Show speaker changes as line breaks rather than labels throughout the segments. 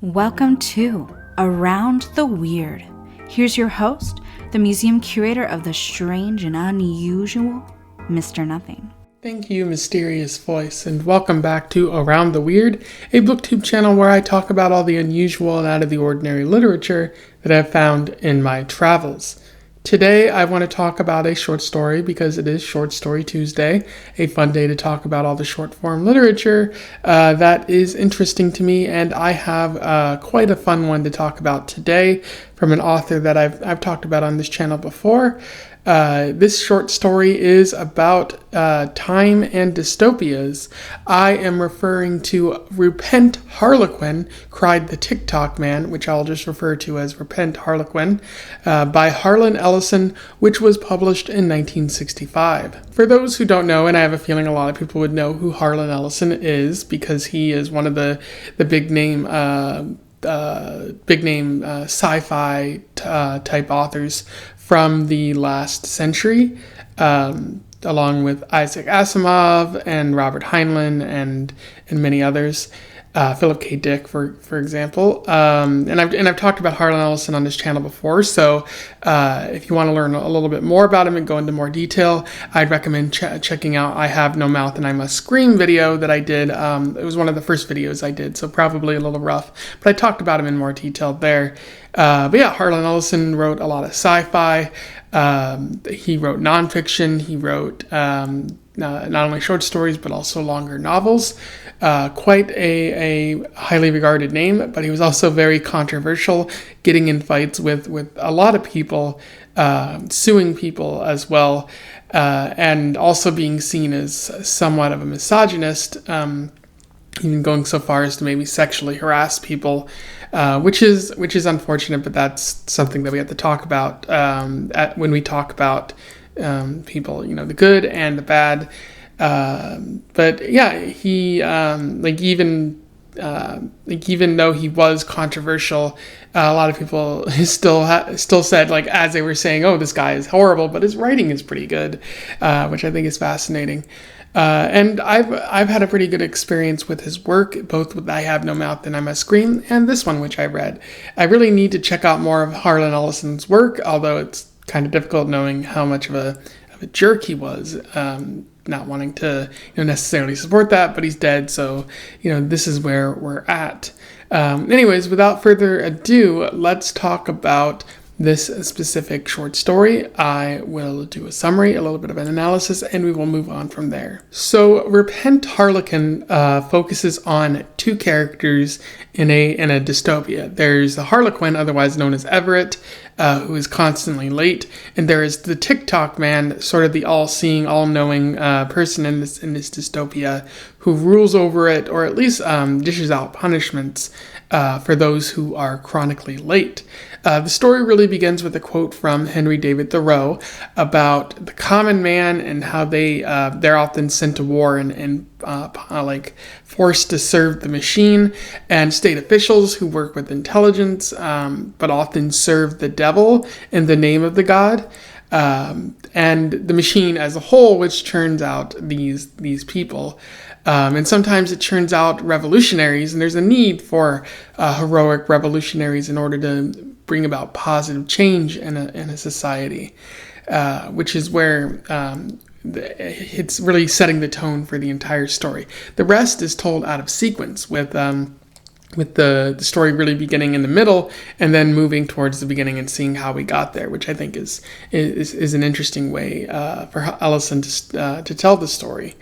Welcome to Around the Weird. Here's your host, the museum curator of the strange and unusual, Mr. Nothing.
Thank you, mysterious voice, and welcome back to Around the Weird, a booktube channel where I talk about all the unusual and out of the ordinary literature that I've found in my travels. Today, I want to talk about a short story because it is Short Story Tuesday, a fun day to talk about all the short form literature that is interesting to me, and I have quite a fun one to talk about today from an author that I've talked about on this channel before. This short story is about time and dystopias. I am referring to Repent Harlequin, Cried the TikTok Man, which I'll just refer to as Repent Harlequin, by Harlan Ellison, which was published in 1965. For those who don't know, and I have a feeling a lot of people would know who Harlan Ellison is, because he is one of the big name sci-fi type authors from the last century, along with Isaac Asimov and Robert Heinlein and many others, Philip K. Dick, for example. And I've talked about Harlan Ellison on this channel before, so if you want to learn a little bit more about him and go into more detail, I'd recommend checking out I Have No Mouth and I Must Scream video that I did. It was one of the first videos I did, so probably a little rough, but I talked about him in more detail there. But yeah, Harlan Ellison wrote a lot of sci-fi. He wrote nonfiction. He wrote not only short stories, but also longer novels. Quite a highly regarded name, but he was also very controversial, getting in fights with a lot of people, suing people as well, and also being seen as somewhat of a misogynist, even going so far as to maybe sexually harass people, which is unfortunate, but that's something that we have to talk about when we talk about people, the good and the bad. But yeah, he even though he was controversial, a lot of people still said, like, as they were saying, oh, this guy is horrible, but his writing is pretty good, which I think is fascinating. And I've had a pretty good experience with his work, both with I Have No Mouth and I Must Scream, and this one, which I read. I really need to check out more of Harlan Ellison's work, although it's kind of difficult knowing how much of a jerk he was, not wanting to necessarily support that, but he's dead, so this is where we're at. Anyways, without further ado, let's talk about this specific short story. I will do a summary, a little bit of an analysis, and we will move on from there. So, Repent Harlequin focuses on two characters in a dystopia. There's the Harlequin, otherwise known as Everett, who is constantly late, and there is the TikTok Man, sort of the all-seeing, all-knowing person in this dystopia, who rules over it, or at least dishes out punishments for those who are chronically late. The story really begins with a quote from Henry David Thoreau about the common man and how they're often sent to war and forced to serve the machine, and state officials who work with intelligence, but often serve the devil in the name of the god, and the machine as a whole, which churns out these people. And sometimes it churns out revolutionaries, and there's a need for heroic revolutionaries in order to bring about positive change in a society, which is where it's really setting the tone for the entire story. The rest is told out of sequence, with the story really beginning in the middle and then moving towards the beginning and seeing how we got there, which I think is an interesting way for Ellison to tell the story.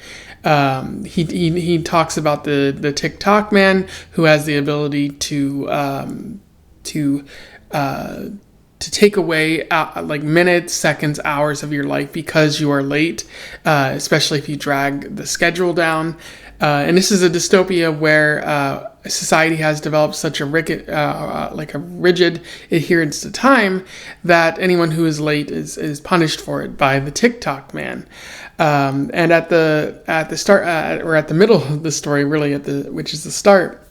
He talks about the TikTok Man, who has the ability to take away minutes, seconds, hours of your life because you are late, especially if you drag the schedule down. And this is a dystopia where society has developed such a rigid adherence to time that anyone who is late is punished for it by the TikTok Man. And at the start, or at the middle of the story, really which is the start,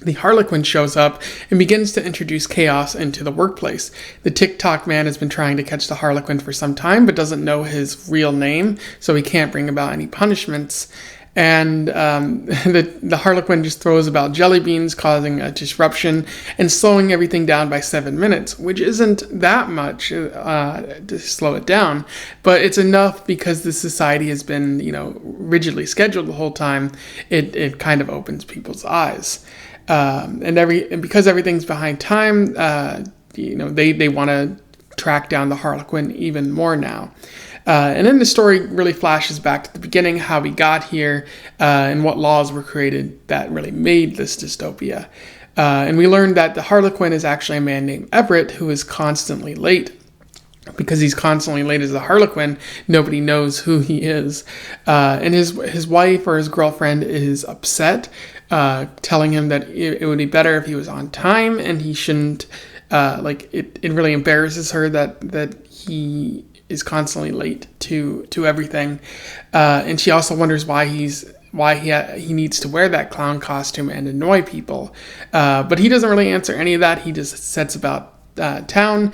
the Harlequin shows up and begins to introduce chaos into the workplace. The TikTok Man has been trying to catch the Harlequin for some time, but doesn't know his real name, so he can't bring about any punishments. And the Harlequin just throws about jelly beans, causing a disruption and slowing everything down by 7 minutes, which isn't that much to slow it down, but it's enough because the society has been, rigidly scheduled the whole time. It kind of opens people's eyes, and because everything's behind time, they want to track down the Harlequin even more now. And then the story really flashes back to the beginning, how we got here, and what laws were created that really made this dystopia. And we learned that the Harlequin is actually a man named Everett who is constantly late. Because he's constantly late as the Harlequin, nobody knows who he is. And his wife or his girlfriend is upset, telling him that it would be better if he was on time, and he shouldn't. It really embarrasses her that he is constantly late to everything, and she also wonders why he needs to wear that clown costume and annoy people, but he doesn't really answer any of that. He just sets about town,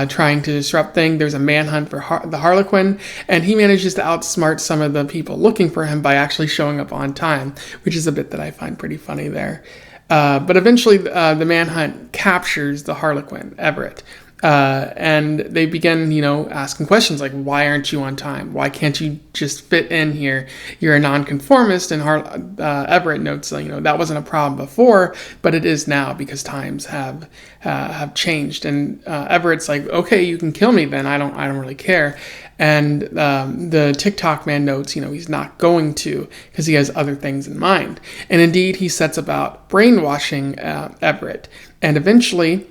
trying to disrupt things. There's a manhunt for the Harlequin, and he manages to outsmart some of the people looking for him by actually showing up on time, which is a bit that I find pretty funny there. But eventually the manhunt captures the Harlequin, Everett. And they begin, asking questions like, why aren't you on time? Why can't you just fit in here? You're a nonconformist. And Everett notes, that wasn't a problem before, but it is now because times have changed. And Everett's like, okay, you can kill me then. I don't really care. And the TikTok man notes, he's not going to, because he has other things in mind. And indeed, he sets about brainwashing Everett. And eventually,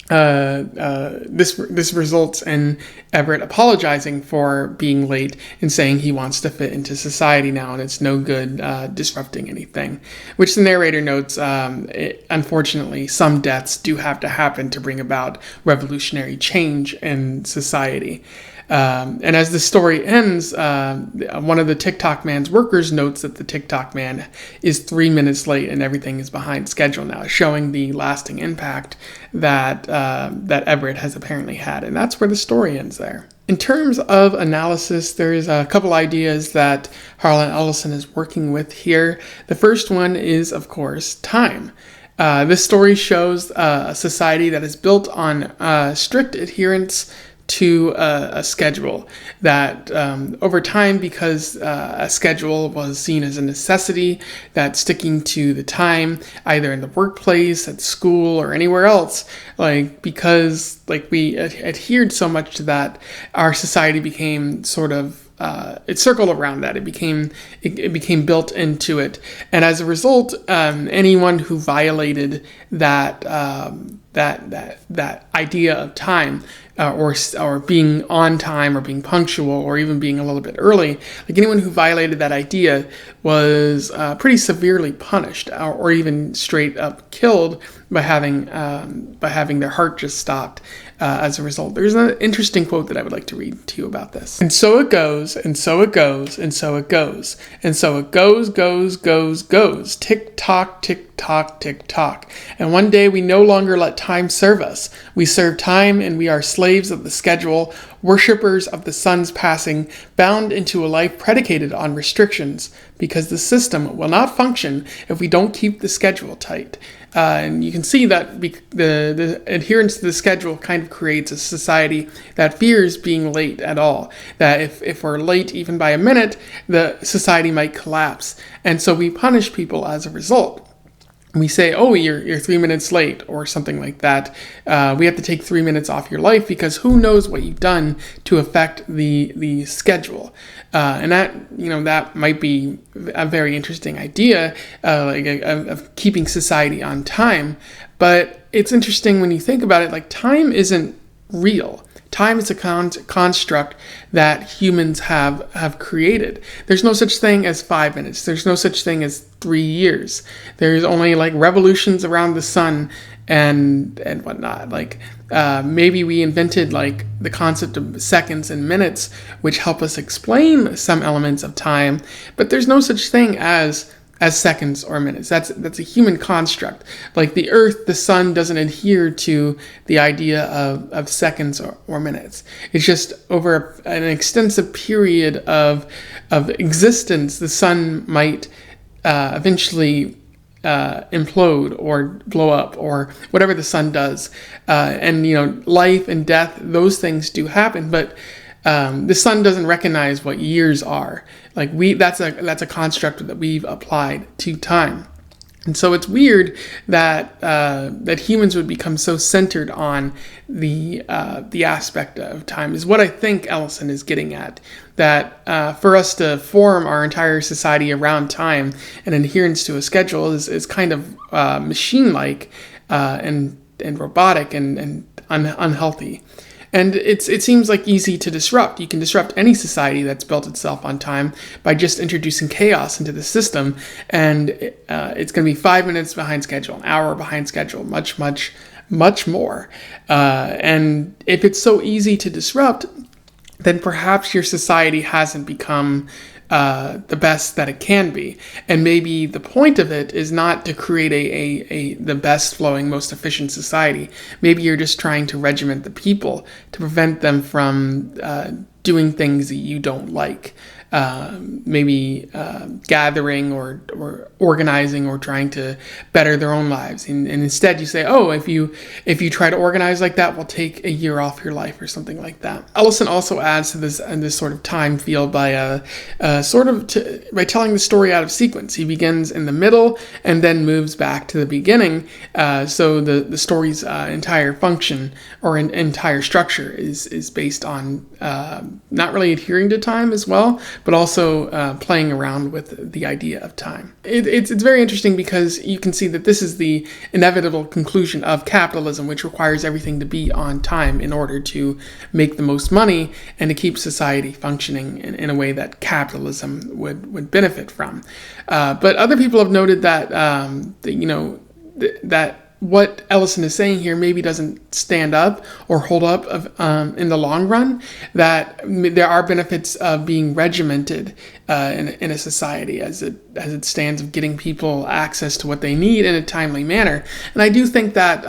this results in Everett apologizing for being late and saying he wants to fit into society now, and it's no good disrupting anything. Which the narrator notes, unfortunately, some deaths do have to happen to bring about revolutionary change in society. And as the story ends, one of the TikTok man's workers notes that the TikTok man is 3 minutes late and everything is behind schedule now, showing the lasting impact that Everett has apparently had. And that's where the story ends there. In terms of analysis, there's a couple ideas that Harlan Ellison is working with here. The first one is, of course, time. This story shows a society that is built on strict adherence to a schedule that over time, because a schedule was seen as a necessity, that sticking to the time, either in the workplace, at school, or anywhere else, because we adhered so much to that, our society became sort of it circled around that. It became built into it, and as a result, anyone who violated that idea of time, or being on time, or being punctual, or even being a little bit early, anyone who violated that idea was pretty severely punished, or even straight up killed by having their heart just stopped. As a result, there's an interesting quote that I would like to read to you about this. And so it goes, and so it goes, and so it goes, and so it goes, tick tock, tick tock, tick tock. And one day we no longer let time serve us. We serve time, and we are slaves of the schedule, worshippers of the sun's passing, bound into a life predicated on restrictions, because the system will not function if we don't keep the schedule tight. And you can see that the adherence to the schedule kind of creates a society that fears being late at all. That if we're late even by a minute, the society might collapse. And so we punish people as a result. We say, oh, you're 3 minutes late, or something like that. We have to take 3 minutes off your life because who knows what you've done to affect the schedule. And that might be a very interesting idea, of keeping society on time. But it's interesting when you think about it, time isn't real. Time is a construct that humans have created. There's no such thing as 5 minutes. There's no such thing as 3 years. There's only revolutions around the sun and whatnot. Maybe we invented the concept of seconds and minutes, which help us explain some elements of time, but there's no such thing as as seconds or minutes. That's a human construct. Like the Earth, the sun doesn't adhere to the idea of seconds or minutes. It's just over an extensive period of existence, the sun might eventually implode or blow up or whatever the sun does. And life and death, those things do happen, but the sun doesn't recognize what years are. Like that's a construct that we've applied to time. And so it's weird that that humans would become so centered on the aspect of time, is what I think Ellison is getting at. That for us to form our entire society around time and adherence to a schedule is kind of machine-like and robotic and unhealthy. And it seems like easy to disrupt. You can disrupt any society that's built itself on time by just introducing chaos into the system. And it's going to be 5 minutes behind schedule, an hour behind schedule, much more. And if it's so easy to disrupt, then perhaps your society hasn't become the best that it can be. And maybe the point of it is not to create the best flowing, most efficient society. Maybe you're just trying to regiment the people to prevent them from doing things that you don't like. Maybe gathering or organizing or trying to better their own lives, and instead you say, oh, if you try to organize like that, we'll take a year off your life or something like that. Ellison also adds to this sort of time feel by by telling the story out of sequence. He begins in the middle and then moves back to the beginning. So the story's entire function or entire structure is based on not really adhering to time as well, but also playing around with the idea of time. It's very interesting because you can see that this is the inevitable conclusion of capitalism, which requires everything to be on time in order to make the most money and to keep society functioning in a way that capitalism would benefit from. But other people have noted that that what Ellison is saying here maybe doesn't stand up or hold up in the long run, that there are benefits of being regimented in a society as it stands, of getting people access to what they need in a timely manner. And I do think that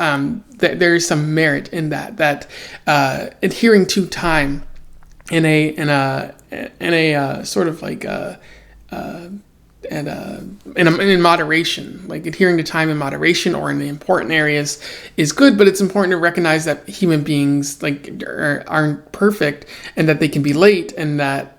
there is some merit in that adhering to time in a sort of like in moderation, like adhering to time in moderation or in the important areas is good, but it's important to recognize that human beings aren't perfect and that they can be late, and that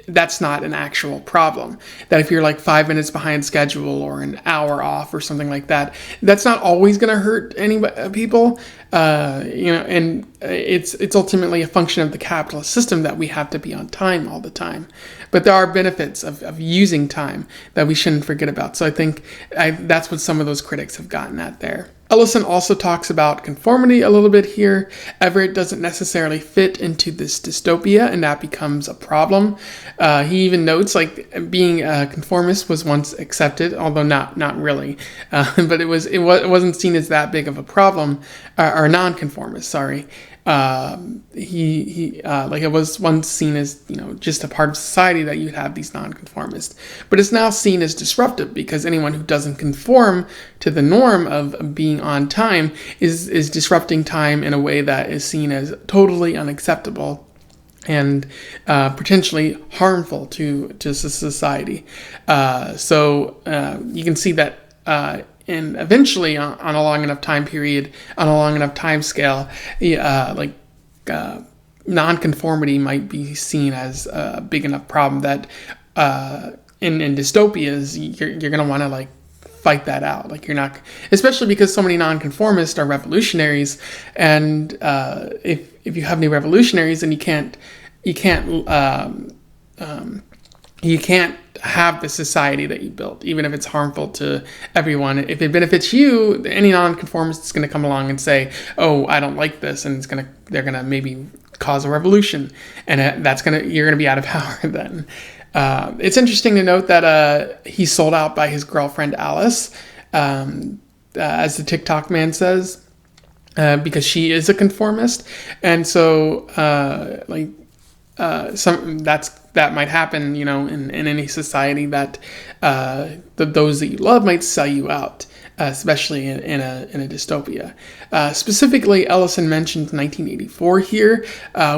that's not an actual problem. That if you're like 5 minutes behind schedule or an hour off or something like that, that's not always going to hurt any people. And it's ultimately a function of the capitalist system that we have to be on time all the time. But there are benefits of using time that we shouldn't forget about. So I think that's what some of those critics have gotten at there. Ellison also talks about conformity a little bit here. Everett doesn't necessarily fit into this dystopia, and that becomes a problem. He even notes like being a conformist was once accepted, although not really. But it wasn't seen as that big of a problem, or nonconformist. Sorry. He it was once seen as, just a part of society that you'd have these nonconformists, but it's now seen as disruptive because anyone who doesn't conform to the norm of being on time is disrupting time in a way that is seen as totally unacceptable and potentially harmful to society. So you can see that and eventually on a long enough time period, on a long enough time scale, nonconformity might be seen as a big enough problem that in dystopias, you're going to want to fight that out. You're not, especially because so many nonconformists are revolutionaries, and if you have any revolutionaries, then you can't have the society that you built, even if it's harmful to everyone. If it benefits you, any nonconformist is going to come along and say, "Oh, I don't like this," and they're gonna maybe cause a revolution, and you're gonna be out of power then. It's interesting to note that he's sold out by his girlfriend Alice, as the TikTok man says, because she is a conformist, and so that's that might happen, in any society, that those that you love might sell you out, especially in a dystopia. Specifically, Ellison mentioned 1984 here,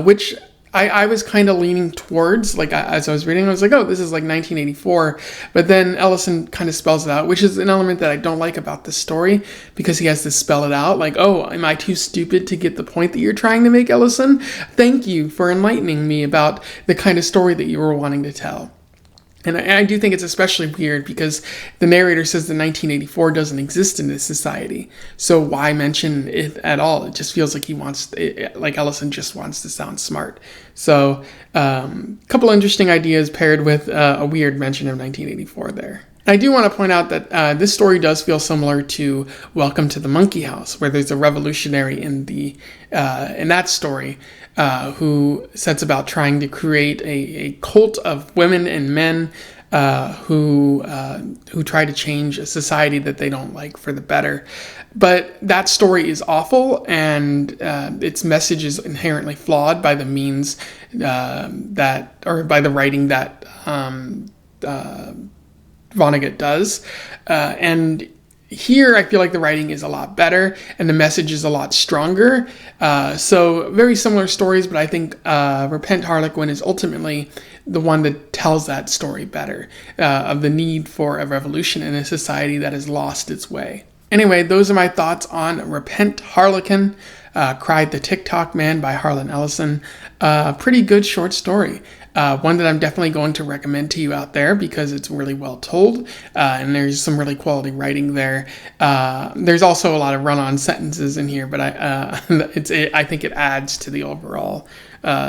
which I was kind of leaning towards, as I was reading, I was like, oh, this is like 1984. But then Ellison kind of spells it out, which is an element that I don't like about this story, because he has to spell it out. Like, oh, am I too stupid to get the point that you're trying to make, Ellison? Thank you for enlightening me about the kind of story that you were wanting to tell. And I do think it's especially weird because the narrator says that 1984 doesn't exist in this society. So why mention it at all? It just feels like Ellison just wants to sound smart. So a couple interesting ideas paired with a weird mention of 1984 there. I do want to point out that this story does feel similar to Welcome to the Monkey House, where there's a revolutionary in that story who sets about trying to create a cult of women and men who try to change a society that they don't like for the better. But that story is awful, and its message is inherently flawed by the means by the writing that Vonnegut does. And here, I feel like the writing is a lot better and the message is a lot stronger. So very similar stories, but I think Repent, Harlequin is ultimately the one that tells that story better, of the need for a revolution in a society that has lost its way. Anyway, those are my thoughts on Repent, Harlequin, Cried the TikTok Man by Harlan Ellison. Pretty good short story. One that I'm definitely going to recommend to you out there because it's really well told, and there's some really quality writing there. There's also a lot of run-on sentences in here, but I think it adds to the overall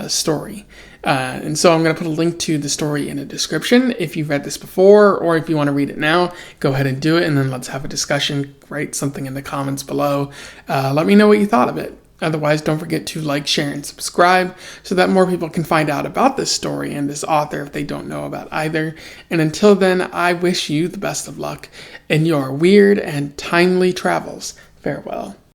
story. And so I'm going to put a link to the story in a description. If you've read this before, or if you want to read it now, go ahead and do it, and then let's have a discussion. Write something in the comments below. Let me know what you thought of it. Otherwise, don't forget to like, share, and subscribe so that more people can find out about this story and this author if they don't know about either. And until then, I wish you the best of luck in your weird and timely travels. Farewell.